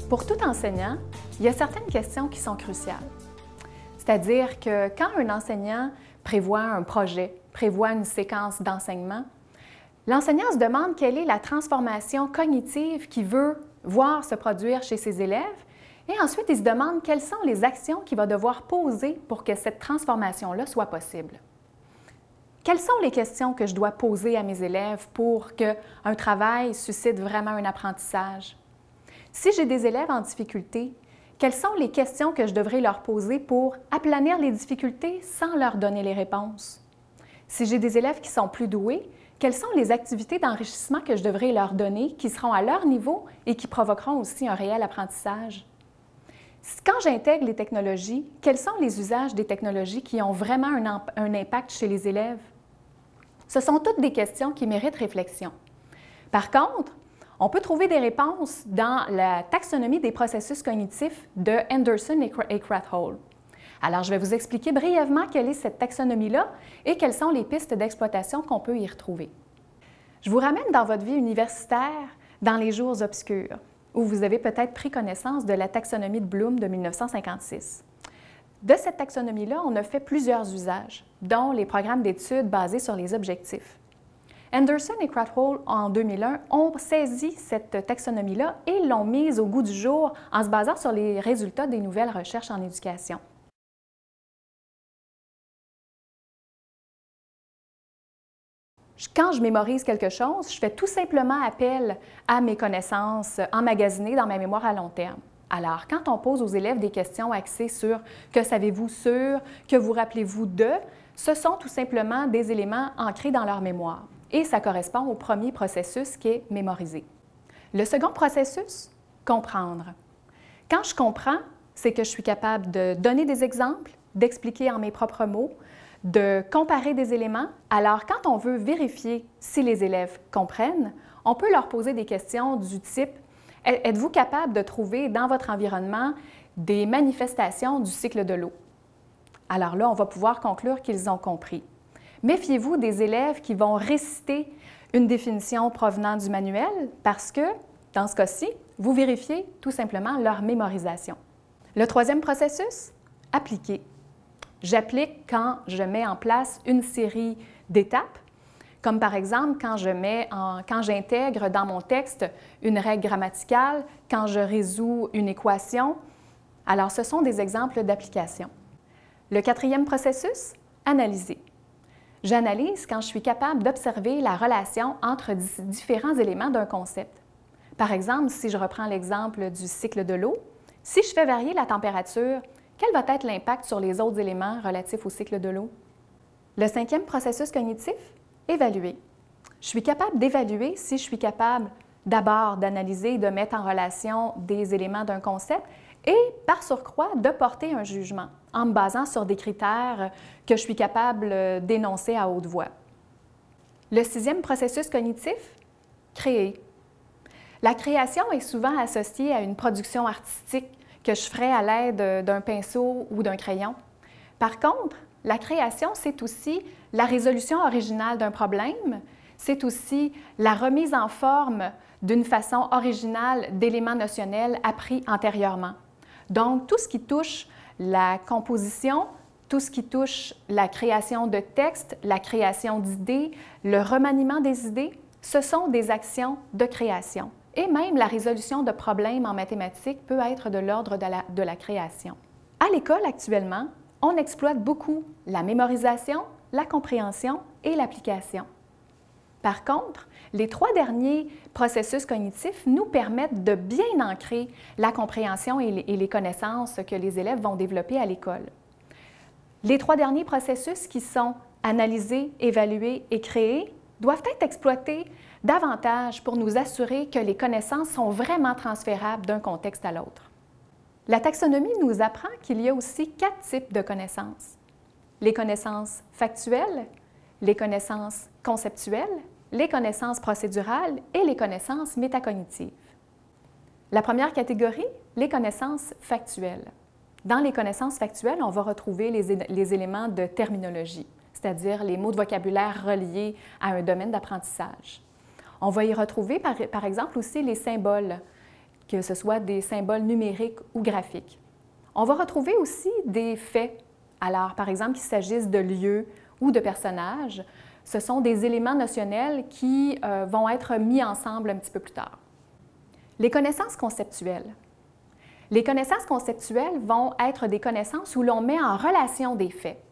Pour tout enseignant, il y a certaines questions qui sont cruciales. C'est-à-dire que quand un enseignant prévoit un projet, prévoit une séquence d'enseignement, l'enseignant se demande quelle est la transformation cognitive qu'il veut voir se produire chez ses élèves et ensuite il se demande quelles sont les actions qu'il va devoir poser pour que cette transformation-là soit possible. Quelles sont les questions que je dois poser à mes élèves pour qu'un travail suscite vraiment un apprentissage? Si j'ai des élèves en difficulté, quelles sont les questions que je devrais leur poser pour aplanir les difficultés sans leur donner les réponses? Si j'ai des élèves qui sont plus doués, quelles sont les activités d'enrichissement que je devrais leur donner qui seront à leur niveau et qui provoqueront aussi un réel apprentissage? Quand j'intègre les technologies, quels sont les usages des technologies qui ont vraiment un impact chez les élèves? Ce sont toutes des questions qui méritent réflexion. Par contre, on peut trouver des réponses dans la taxonomie des processus cognitifs de Anderson et Krathwohl. Alors, je vais vous expliquer brièvement quelle est cette taxonomie-là et quelles sont les pistes d'exploitation qu'on peut y retrouver. Je vous ramène dans votre vie universitaire dans les jours obscurs, où vous avez peut-être pris connaissance de la taxonomie de Bloom de 1956. De cette taxonomie-là, on a fait plusieurs usages, dont les programmes d'études basés sur les objectifs. Anderson et Krathwohl, en 2001, ont saisi cette taxonomie-là et l'ont mise au goût du jour en se basant sur les résultats des nouvelles recherches en éducation. Quand je mémorise quelque chose, je fais tout simplement appel à mes connaissances emmagasinées dans ma mémoire à long terme. Alors, quand on pose aux élèves des questions axées sur « que savez-vous sur »,« que vous rappelez-vous de », ce sont tout simplement des éléments ancrés dans leur mémoire. Et ça correspond au premier processus qui est mémoriser. Le second processus, comprendre. Quand je comprends, c'est que je suis capable de donner des exemples, d'expliquer en mes propres mots, de comparer des éléments. Alors, quand on veut vérifier si les élèves comprennent, on peut leur poser des questions du type « Êtes-vous capable de trouver dans votre environnement des manifestations du cycle de l'eau? » Alors là, on va pouvoir conclure qu'ils ont compris. Méfiez-vous des élèves qui vont réciter une définition provenant du manuel parce que, dans ce cas-ci, vous vérifiez tout simplement leur mémorisation. Le troisième processus, appliquer. J'applique quand je mets en place une série d'étapes, comme par exemple quand j'intègre dans mon texte une règle grammaticale, quand je résous une équation. Alors, ce sont des exemples d'application. Le quatrième processus, analyser. J'analyse quand je suis capable d'observer la relation entre différents éléments d'un concept. Par exemple, si je reprends l'exemple du cycle de l'eau, si je fais varier la température, quel va être l'impact sur les autres éléments relatifs au cycle de l'eau? Le cinquième processus cognitif, évaluer. Je suis capable d'évaluer si je suis capable d'abord d'analyser et de mettre en relation des éléments d'un concept et, par surcroît, de porter un jugement en me basant sur des critères que je suis capable d'énoncer à haute voix. Le sixième processus cognitif, créer. La création est souvent associée à une production artistique que je ferai à l'aide d'un pinceau ou d'un crayon. Par contre, la création, c'est aussi la résolution originale d'un problème, c'est aussi la remise en forme d'une façon originale d'éléments notionnels appris antérieurement. Donc, tout ce qui touche la composition, tout ce qui touche la création de textes, la création d'idées, le remaniement des idées, ce sont des actions de création. Et même la résolution de problèmes en mathématiques peut être de l'ordre de la création. À l'école, actuellement, on exploite beaucoup la mémorisation, la compréhension et l'application. Par contre, les trois derniers processus cognitifs nous permettent de bien ancrer la compréhension et les connaissances que les élèves vont développer à l'école. Les trois derniers processus qui sont analyser, évaluer et créer doivent être exploités davantage pour nous assurer que les connaissances sont vraiment transférables d'un contexte à l'autre. La taxonomie nous apprend qu'il y a aussi 4 types de connaissances. Les connaissances factuelles, les connaissances conceptuelles, les connaissances procédurales et les connaissances métacognitives. La première catégorie, les connaissances factuelles. Dans les connaissances factuelles, on va retrouver les éléments de terminologie, c'est-à-dire les mots de vocabulaire reliés à un domaine d'apprentissage. On va y retrouver, par exemple, aussi les symboles que ce soit des symboles numériques ou graphiques. On va retrouver aussi des faits. Alors, par exemple, qu'il s'agisse de lieux ou de personnages, ce sont des éléments notionnels qui vont être mis ensemble un petit peu plus tard. Les connaissances conceptuelles. Les connaissances conceptuelles vont être des connaissances où l'on met en relation des faits.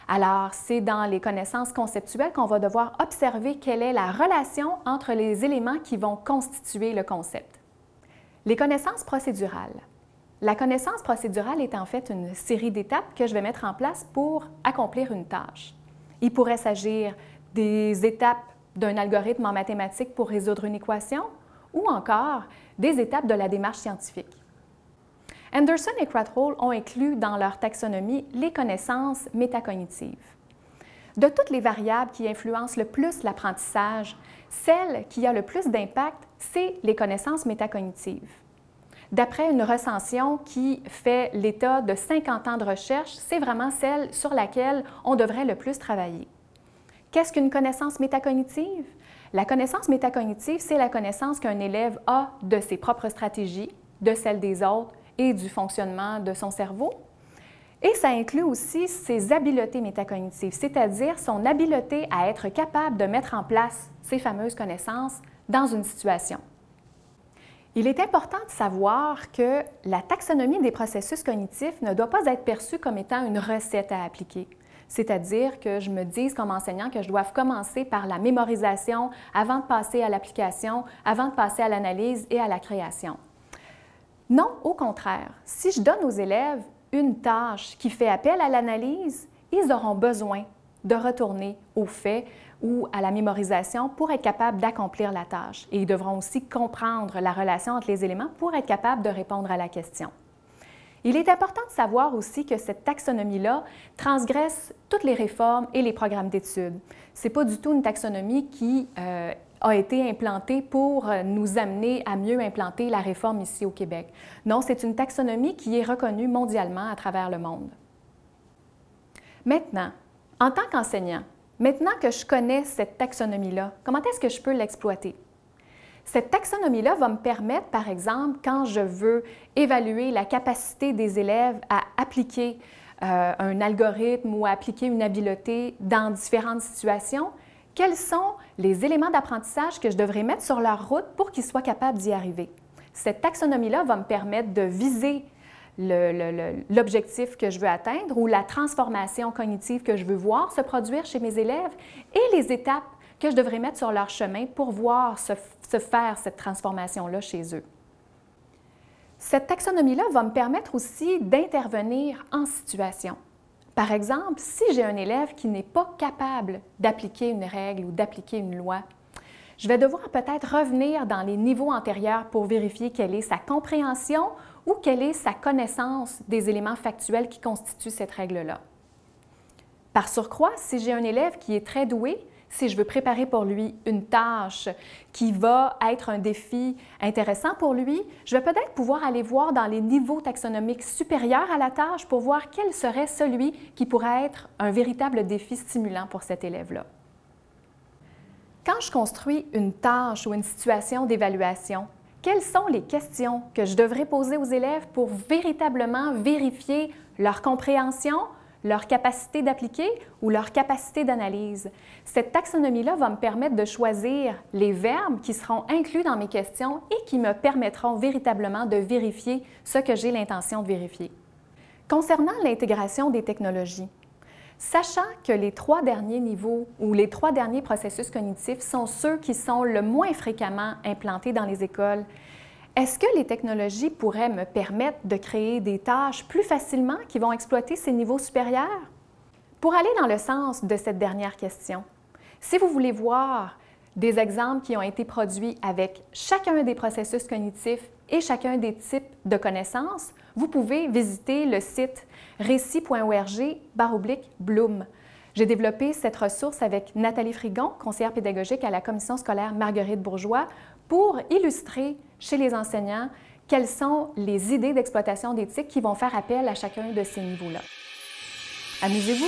Alors, c'est dans les connaissances conceptuelles qu'on va devoir observer quelle est la relation entre les éléments qui vont constituer le concept. Les connaissances procédurales. La connaissance procédurale est en fait une série d'étapes que je vais mettre en place pour accomplir une tâche. Il pourrait s'agir des étapes d'un algorithme en mathématiques pour résoudre une équation ou encore des étapes de la démarche scientifique. Anderson et Krathwohl ont inclus dans leur taxonomie les connaissances métacognitives. De toutes les variables qui influencent le plus l'apprentissage, celle qui a le plus d'impact, c'est les connaissances métacognitives. D'après une recension qui fait l'état de 50 ans de recherche, c'est vraiment celle sur laquelle on devrait le plus travailler. Qu'est-ce qu'une connaissance métacognitive? La connaissance métacognitive, c'est la connaissance qu'un élève a de ses propres stratégies, de celles des autres et du fonctionnement de son cerveau. Et ça inclut aussi ses habiletés métacognitives, c'est-à-dire son habileté à être capable de mettre en place ces fameuses connaissances dans une situation. Il est important de savoir que la taxonomie des processus cognitifs ne doit pas être perçue comme étant une recette à appliquer. C'est-à-dire que je me dise comme enseignant que je dois commencer par la mémorisation avant de passer à l'application, avant de passer à l'analyse et à la création. Non, au contraire, si je donne aux élèves une tâche qui fait appel à l'analyse, ils auront besoin de retourner aux faits ou à la mémorisation pour être capables d'accomplir la tâche. Et ils devront aussi comprendre la relation entre les éléments pour être capables de répondre à la question. Il est important de savoir aussi que cette taxonomie-là transgresse toutes les réformes et les programmes d'études. Ce n'est pas du tout une taxonomie qui a été implantée pour nous amener à mieux implanter la réforme ici au Québec. Non, c'est une taxonomie qui est reconnue mondialement à travers le monde. Maintenant, en tant qu'enseignant, maintenant que je connais cette taxonomie-là, comment est-ce que je peux l'exploiter? Cette taxonomie-là va me permettre, par exemple, quand je veux évaluer la capacité des élèves à appliquer un algorithme ou à appliquer une habileté dans différentes situations, quels sont les éléments d'apprentissage que je devrais mettre sur leur route pour qu'ils soient capables d'y arriver. Cette taxonomie-là va me permettre de viser l'objectif que je veux atteindre ou la transformation cognitive que je veux voir se produire chez mes élèves et les étapes que je devrais mettre sur leur chemin pour voir se faire cette transformation-là chez eux. Cette taxonomie-là va me permettre aussi d'intervenir en situation. Par exemple, si j'ai un élève qui n'est pas capable d'appliquer une règle ou d'appliquer une loi, je vais devoir peut-être revenir dans les niveaux antérieurs pour vérifier quelle est sa compréhension ou quelle est sa connaissance des éléments factuels qui constituent cette règle-là. Par surcroît, si j'ai un élève qui est très doué, si je veux préparer pour lui une tâche qui va être un défi intéressant pour lui, je vais peut-être pouvoir aller voir dans les niveaux taxonomiques supérieurs à la tâche pour voir quel serait celui qui pourrait être un véritable défi stimulant pour cet élève-là. Quand je construis une tâche ou une situation d'évaluation, quelles sont les questions que je devrais poser aux élèves pour véritablement vérifier leur compréhension, leur capacité d'appliquer ou leur capacité d'analyse? Cette taxonomie-là va me permettre de choisir les verbes qui seront inclus dans mes questions et qui me permettront véritablement de vérifier ce que j'ai l'intention de vérifier. Concernant l'intégration des technologies, sachant que les 3 derniers niveaux ou les 3 derniers processus cognitifs sont ceux qui sont le moins fréquemment implantés dans les écoles, est-ce que les technologies pourraient me permettre de créer des tâches plus facilement qui vont exploiter ces niveaux supérieurs? Pour aller dans le sens de cette dernière question, si vous voulez voir des exemples qui ont été produits avec chacun des processus cognitifs et chacun des types de connaissances, vous pouvez visiter le site récit.org/Bloom. J'ai développé cette ressource avec Nathalie Frigon, conseillère pédagogique à la Commission scolaire Marguerite Bourgeois, pour illustrer chez les enseignants quelles sont les idées d'exploitation d'éthique qui vont faire appel à chacun de ces niveaux-là. Amusez-vous!